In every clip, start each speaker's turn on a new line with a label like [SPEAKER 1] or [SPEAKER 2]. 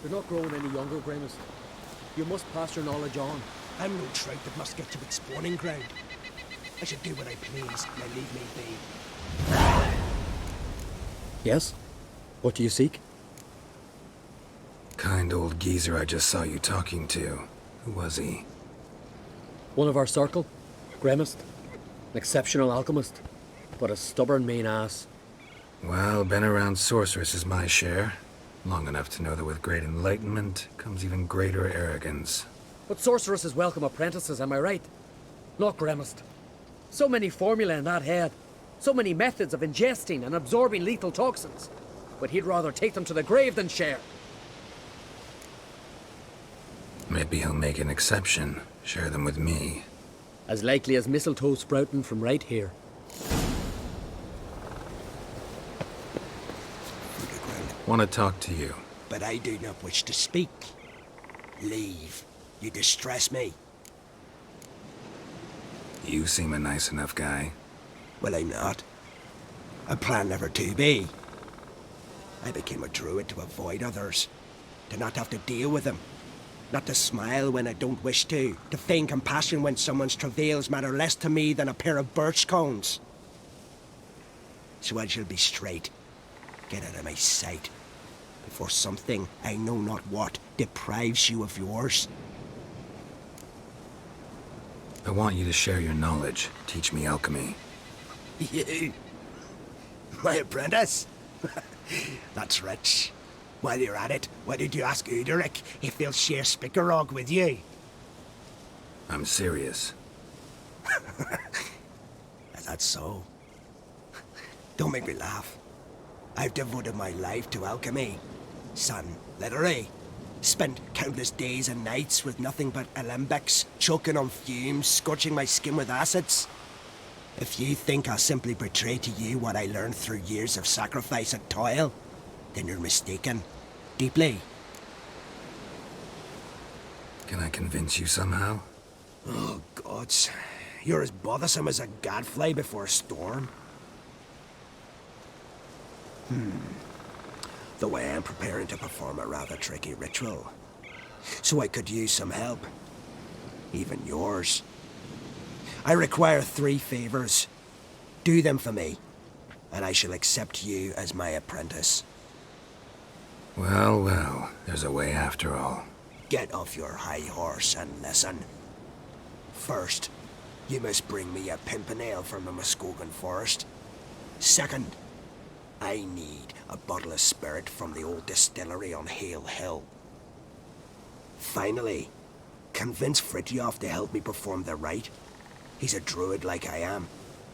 [SPEAKER 1] You're not growing any younger, Gremist. You must pass your knowledge on.
[SPEAKER 2] I'm no trout that must get to its spawning ground. I should do what I please, now leave me be.
[SPEAKER 1] Yes? What do you seek?
[SPEAKER 3] Kind old geezer I just saw you talking to. Who was he?
[SPEAKER 1] One of our circle. Gremist. An exceptional alchemist. But a stubborn mean ass.
[SPEAKER 3] Well, been around sorceresses my share. Long enough to know that with great enlightenment comes even greater arrogance.
[SPEAKER 1] But sorceresses welcome apprentices, am I right? Not Gremist. So many formulae in that head. So many methods of ingesting and absorbing lethal toxins. But he'd rather take them to the grave than share.
[SPEAKER 3] Maybe he'll make an exception. Share them with me.
[SPEAKER 1] As likely as mistletoe sprouting from right here.
[SPEAKER 3] Want to talk to you.
[SPEAKER 2] But I do not wish to speak. Leave. You distress me.
[SPEAKER 3] You seem a nice enough guy.
[SPEAKER 2] Well, I'm not. I plan never to be. I became a druid to avoid others. To not have to deal with them. Not to smile when I don't wish to. To feign compassion when someone's travails matter less to me than a pair of birch cones. So I shall be straight. Get out of my sight. Before something, I know not what, deprives you of yours.
[SPEAKER 3] I want you to share your knowledge. Teach me alchemy.
[SPEAKER 2] You? My apprentice? That's rich. While you're at it, why did you ask Yrden if he'll share Spickerog with you?
[SPEAKER 3] I'm serious.
[SPEAKER 2] Is that so? Don't make me laugh. I've devoted my life to alchemy. Son, literally. Spent countless days and nights with nothing but alembics, choking on fumes, scorching my skin with acids. If you think I'll simply betray to you what I learned through years of sacrifice and toil, then you're mistaken. Deeply.
[SPEAKER 3] Can I convince you somehow?
[SPEAKER 2] Oh, gods. You're as bothersome as a gadfly before a storm. Though I am preparing to perform a rather tricky ritual. So I could use some help. Even yours. I require 3 favors. Do them for me, and I shall accept you as my apprentice.
[SPEAKER 3] Well, well, there's a way after all.
[SPEAKER 2] Get off your high horse and listen. First, you must bring me a Pimpernel from the Muskogan forest. Second, I need a bottle of spirit from the old distillery on Hale Hill. Finally, convince Fritjof to help me perform the rite. He's a druid like I am.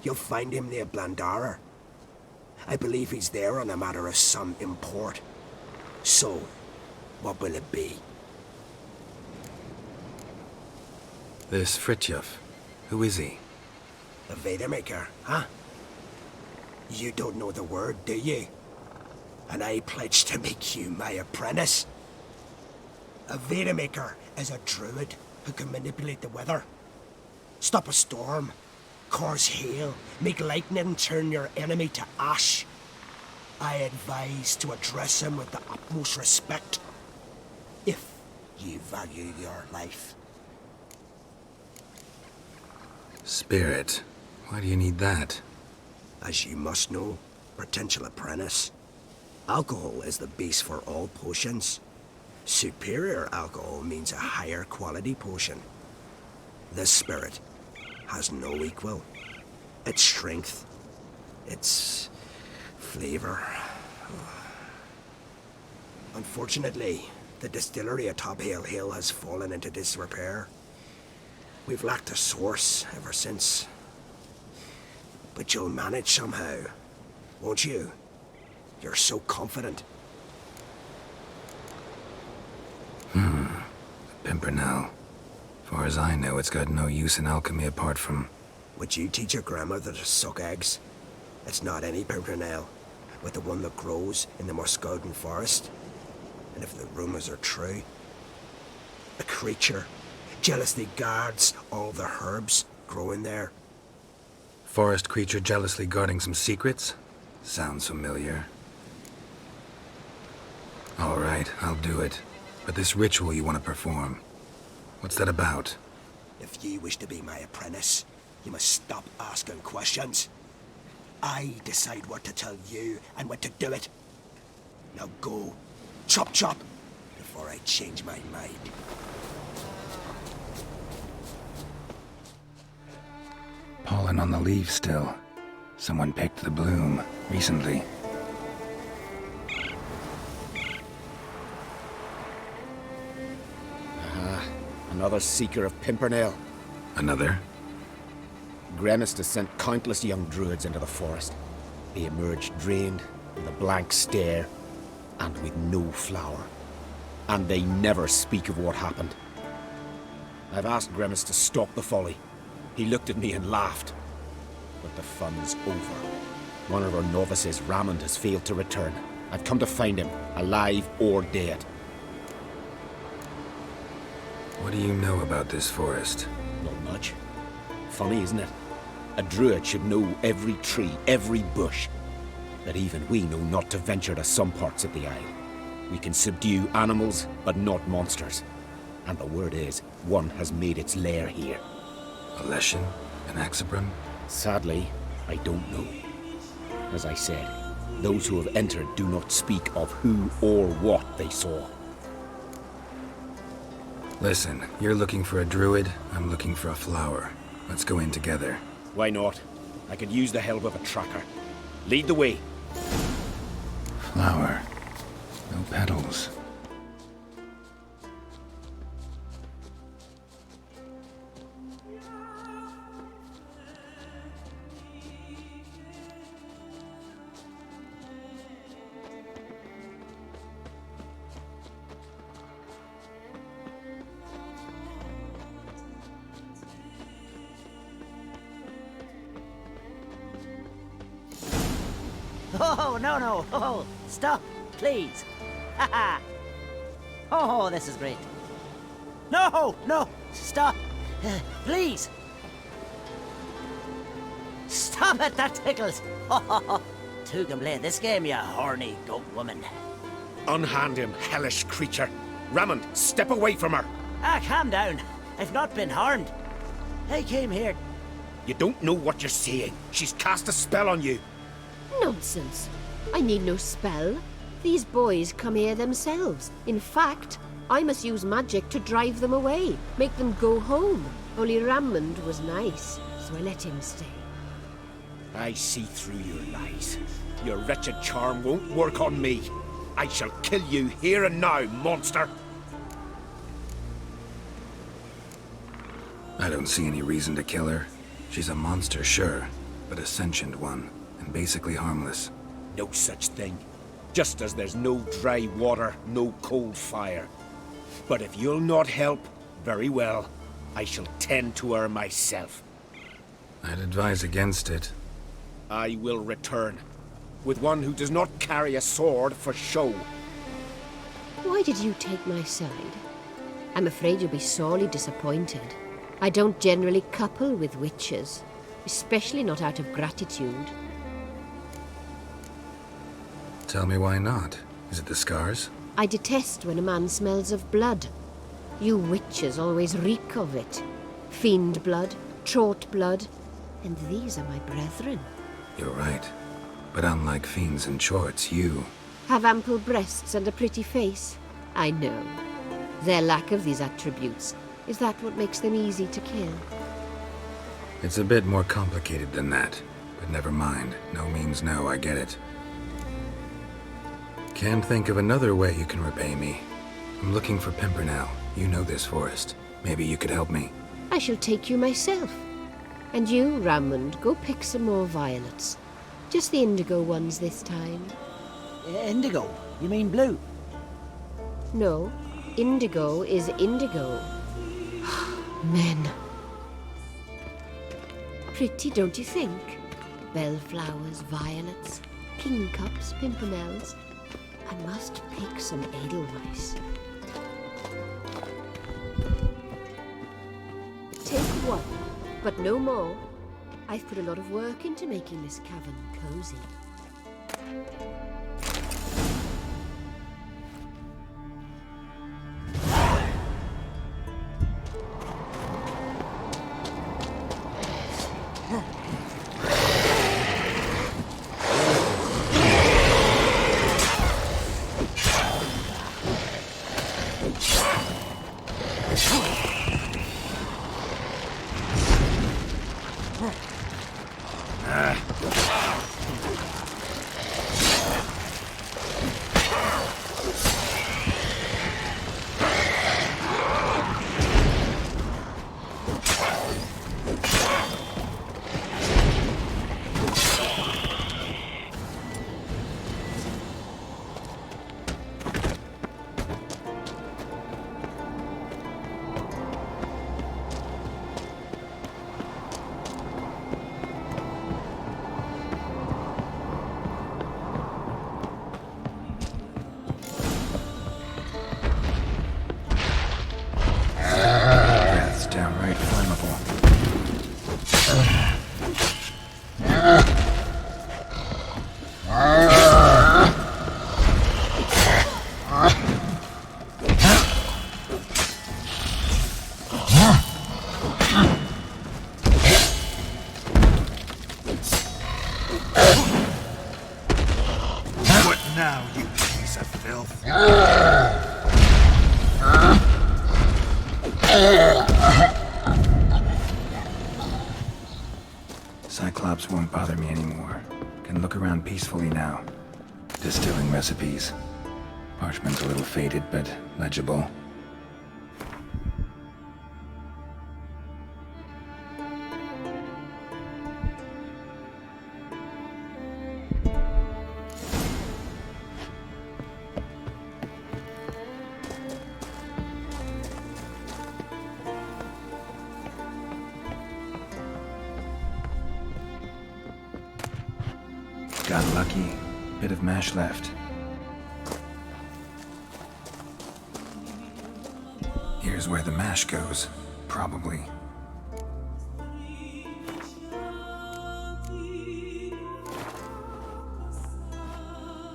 [SPEAKER 2] You'll find him near Blandara. I believe he's there on a matter of some import. So, what will it be?
[SPEAKER 3] This Fritjof, who is he?
[SPEAKER 2] A Vaedermakar, huh? You don't know the word, do you? And I pledge to make you my apprentice. A Vaedermakar is a druid who can manipulate the weather. Stop a storm, cause hail, make lightning and turn your enemy to ash. I advise to address him with the utmost respect, if you value your life.
[SPEAKER 3] Spirit. Why do you need that?
[SPEAKER 2] As you must know, potential apprentice, alcohol is the base for all potions. Superior alcohol means a higher quality potion. This spirit has no equal. Its strength, its flavor. Unfortunately, the distillery atop Hale Hill has fallen into disrepair. We've lacked a source ever since. But you'll manage somehow, won't you? You're so confident.
[SPEAKER 3] Pimpernel. Far as I know, it's got no use in alchemy apart from...
[SPEAKER 2] Would you teach your grandmother to suck eggs? It's not any Pimpernel, but the one that grows in the Muskogan forest. And if the rumors are true, a creature jealously guards all the herbs growing there.
[SPEAKER 3] Forest creature jealously guarding some secrets? Sounds familiar. All right, I'll do it. But this ritual you want to perform, what's that about?
[SPEAKER 2] If you wish to be my apprentice, you must stop asking questions. I decide what to tell you and when to do it. Now go, chop chop, before I change my mind.
[SPEAKER 3] Pollen on the leaf still. Someone picked the bloom recently.
[SPEAKER 4] Another seeker of Pimpernel.
[SPEAKER 3] Another?
[SPEAKER 4] Gremist has sent countless young druids into the forest. They emerge drained, with a blank stare, and with no flower. And they never speak of what happened. I've asked Gremist to stop the folly. He looked at me and laughed. But the fun's over. One of our novices, Ramond, has failed to return. I've come to find him, alive or dead.
[SPEAKER 3] What do you know about this forest?
[SPEAKER 4] Not much. Funny, isn't it? A druid should know every tree, every bush. That even we know not to venture to some parts of the isle. We can subdue animals, but not monsters. And the word is, one has made its lair here.
[SPEAKER 3] A Leshen? An Axabron?
[SPEAKER 4] Sadly, I don't know. As I said, those who have entered do not speak of who or what they saw.
[SPEAKER 3] Listen, you're looking for a druid, I'm looking for a flower. Let's go in together.
[SPEAKER 4] Why not? I could use the help of a tracker. Lead the way.
[SPEAKER 3] Flower. No petals.
[SPEAKER 5] Oh, no. Oh, stop, please. Haha. Oh, this is great. No, stop. Please. Stop it, that tickles. Two can play this game, you horny goat woman.
[SPEAKER 4] Unhand him, hellish creature. Ramond, step away from her.
[SPEAKER 5] Calm down. I've not been harmed. I came here.
[SPEAKER 4] You don't know what you're saying. She's cast a spell on you.
[SPEAKER 6] Nonsense. I need no spell. These boys come here themselves. In fact, I must use magic to drive them away, make them go home. Only Ramond was nice, so I let him stay.
[SPEAKER 4] I see through your lies. Your wretched charm won't work on me. I shall kill you here and now, monster.
[SPEAKER 3] I don't see any reason to kill her. She's a monster, sure, but a sentient one, and basically harmless.
[SPEAKER 4] No such thing. Just as there's no dry water, no cold fire. But if you'll not help, very well. I shall tend to her myself.
[SPEAKER 3] I'd advise against it.
[SPEAKER 4] I will return. With one who does not carry a sword for show.
[SPEAKER 6] Why did you take my side? I'm afraid you'll be sorely disappointed. I don't generally couple with witches, especially not out of gratitude.
[SPEAKER 3] Tell me why not. Is it the scars?
[SPEAKER 6] I detest when a man smells of blood. You witches always reek of it. Fiend blood, trot blood, and these are my brethren.
[SPEAKER 3] You're right. But unlike fiends and chorts, you...
[SPEAKER 6] Have ample breasts and a pretty face. I know. Their lack of these attributes, is that what makes them easy to kill?
[SPEAKER 3] It's a bit more complicated than that. But never mind. No means no, I get it. Can't think of another way you can repay me. I'm looking for Pimpernel. You know this forest. Maybe you could help me.
[SPEAKER 6] I shall take you myself. And you, Ramond, go pick some more violets. Just the indigo ones this time.
[SPEAKER 5] Indigo? You mean blue?
[SPEAKER 6] No, indigo is indigo. Men. Pretty, don't you think? Bellflowers, violets, kingcups, pimpernels. I must pick some edelweiss. Take one, but no more. I've put a lot of work into making this cavern cozy.
[SPEAKER 3] now, you piece of filth. Cyclops won't bother me anymore. Can look around peacefully now. Distilling recipes. Parchment's a little faded, but legible. Got lucky. Bit of mash left. Here's where the mash goes. Probably.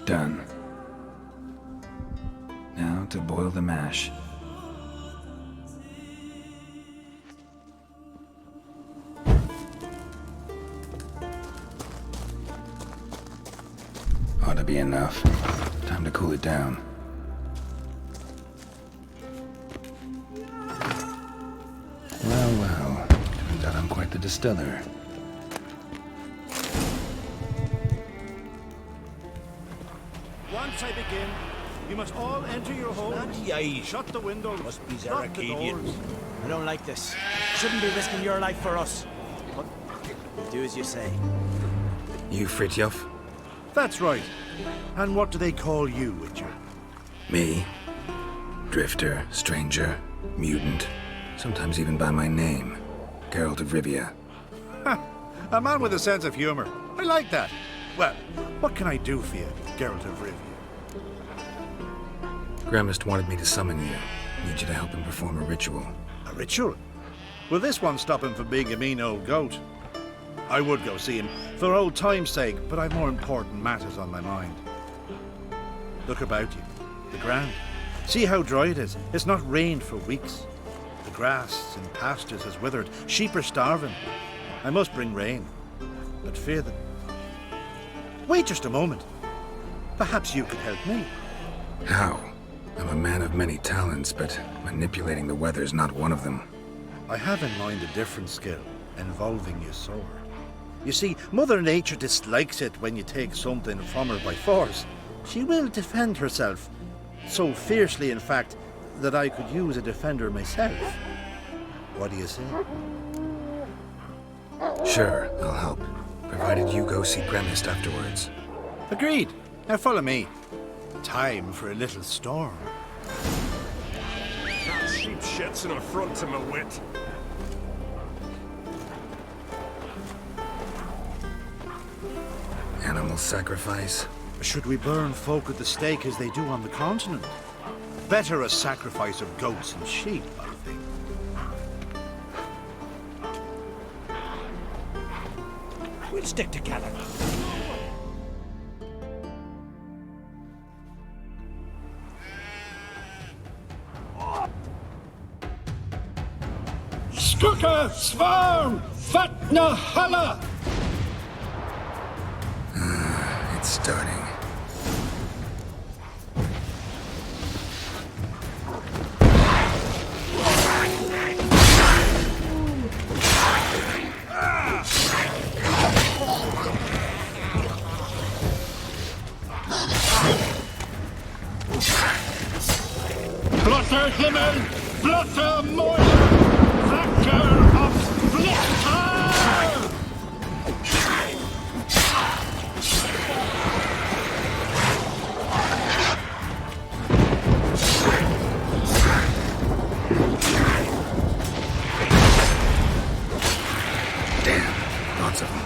[SPEAKER 3] Done. Now to boil the mash. Ought to be enough. Time to cool it down. Well. Turns out I'm quite the distiller.
[SPEAKER 7] Once I begin, you must all enter your homes. Shut the windows.
[SPEAKER 2] Must be
[SPEAKER 7] Lock the
[SPEAKER 2] Zaracadian.
[SPEAKER 7] doors.
[SPEAKER 5] I don't like this. Shouldn't be risking your life for us. But do as you say.
[SPEAKER 3] You Fritjof?
[SPEAKER 7] That's right. And what do they call you, Witcher?
[SPEAKER 3] Me? Drifter, stranger, mutant. Sometimes even by my name. Geralt of Rivia.
[SPEAKER 7] A man with a sense of humor. I like that. Well, what can I do for you, Geralt of Rivia?
[SPEAKER 3] Gremist wanted me to summon you. Need you to help him perform a ritual.
[SPEAKER 7] A ritual? Will this one stop him from being a mean old goat? I would go see him for old time's sake, but I've more important matters on my mind. Look about you. The ground. See how dry it is. It's not rained for weeks. The grass in pastures has withered. Sheep are starving. I must bring rain, but fear that... Wait just a moment. Perhaps you could help me.
[SPEAKER 3] How? I'm a man of many talents, but manipulating the weather's not one of them.
[SPEAKER 7] I have in mind a different skill, involving your sword. You see, Mother Nature dislikes it when you take something from her by force. She will defend herself. So fiercely, in fact, that I could use a defender myself. What do you say?
[SPEAKER 3] Sure, I'll help. Provided you go see Gremist afterwards.
[SPEAKER 7] Agreed. Now follow me. Time for a little storm.
[SPEAKER 8] That sheep shit's an affront to my wit.
[SPEAKER 3] Animal sacrifice?
[SPEAKER 7] Should we burn folk at the stake as they do on the continent? Better a sacrifice of goats and sheep, I think. We'll stick together.
[SPEAKER 2] Skuka Svarm Fatna Hala!
[SPEAKER 3] It's starting.
[SPEAKER 2] Blotter Himmel! Blotter Moil! Vacker of Blitter!
[SPEAKER 3] Damn, lots of them.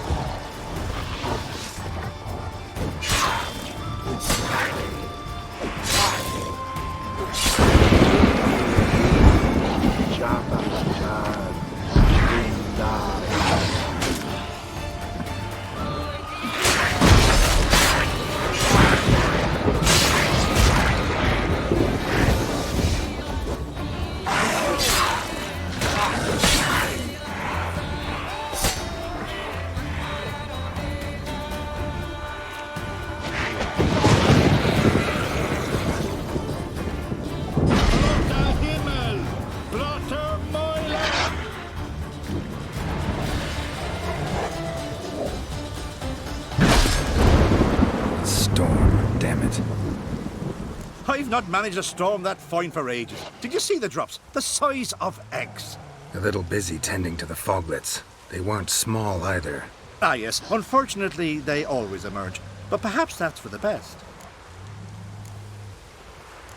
[SPEAKER 7] I've not managed to storm that fine for ages. Did you see the drops? The size of eggs.
[SPEAKER 3] A little busy tending to the foglets. They weren't small either.
[SPEAKER 7] Ah, yes. Unfortunately, they always emerge. But perhaps that's for the best.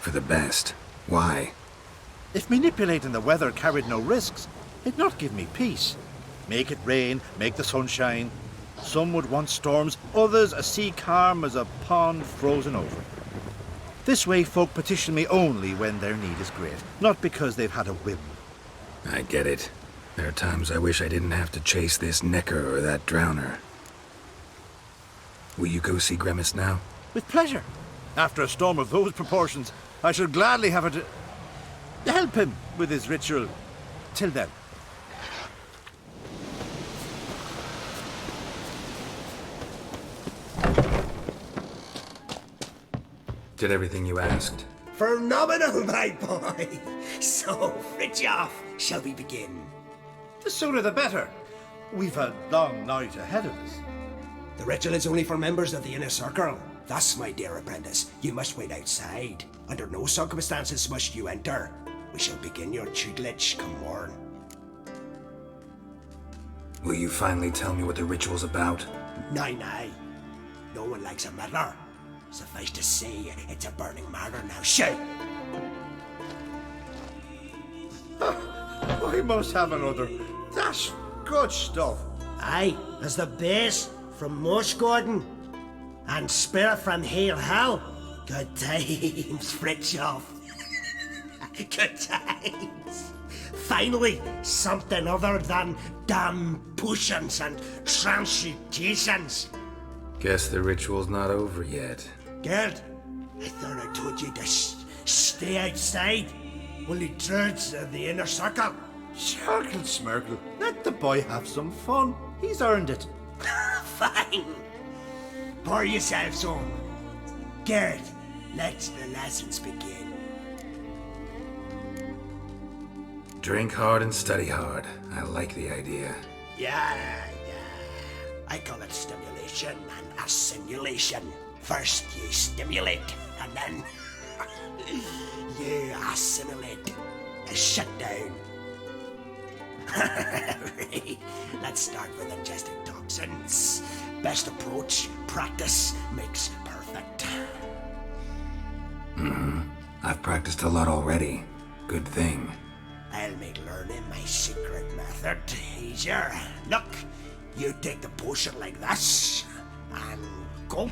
[SPEAKER 3] For the best. Why?
[SPEAKER 7] If manipulating the weather carried no risks, it'd not give me peace. Make it rain, make the sun shine. Some would want storms, others a sea calm as a pond frozen over. This way folk petition me only when their need is great, not because they've had a whim.
[SPEAKER 3] I get it. There are times I wish I didn't have to chase this necker or that drowner. Will you go see Gremist now?
[SPEAKER 7] With pleasure. After a storm of those proportions, I shall gladly have her to help him with his ritual. Till then.
[SPEAKER 3] Did everything you asked?
[SPEAKER 2] Phenomenal, my boy. So, Fritjof, shall we begin?
[SPEAKER 7] The sooner the better. We've a long night ahead of us.
[SPEAKER 2] The ritual is only for members of the inner circle. Thus, my dear apprentice, you must wait outside. Under no circumstances must you enter. We shall begin your tutelage come morn.
[SPEAKER 3] Will you finally tell me what the ritual's about?
[SPEAKER 2] Nay. No one likes a meddler. Suffice to say, it's a burning matter now. Shout!
[SPEAKER 7] I must have another. That's good stuff.
[SPEAKER 2] Aye, as the base from Mosh Gordon and Spirit from Hail Hell. Good times, Fritjof. Good times. Finally, something other than damn potions and transmutations.
[SPEAKER 3] Guess the ritual's not over yet.
[SPEAKER 2] Geralt, I thought I told you to stay outside. Only druids of the inner circle.
[SPEAKER 7] Smirkle, Smirkle. Let the boy have some fun. He's earned it.
[SPEAKER 2] Fine. Pour yourselves on. Geralt, let the lessons begin.
[SPEAKER 3] Drink hard and study hard. I like the idea.
[SPEAKER 2] Yeah. I call it stimulation and assimilation. First you stimulate, and then you assimilate. Shut down. Right. Let's start with ingesting toxins. Best approach, practice makes perfect.
[SPEAKER 3] I've practiced a lot already. Good thing.
[SPEAKER 2] I'll make learning my secret method easier. Look, you take the potion like this, and gulp.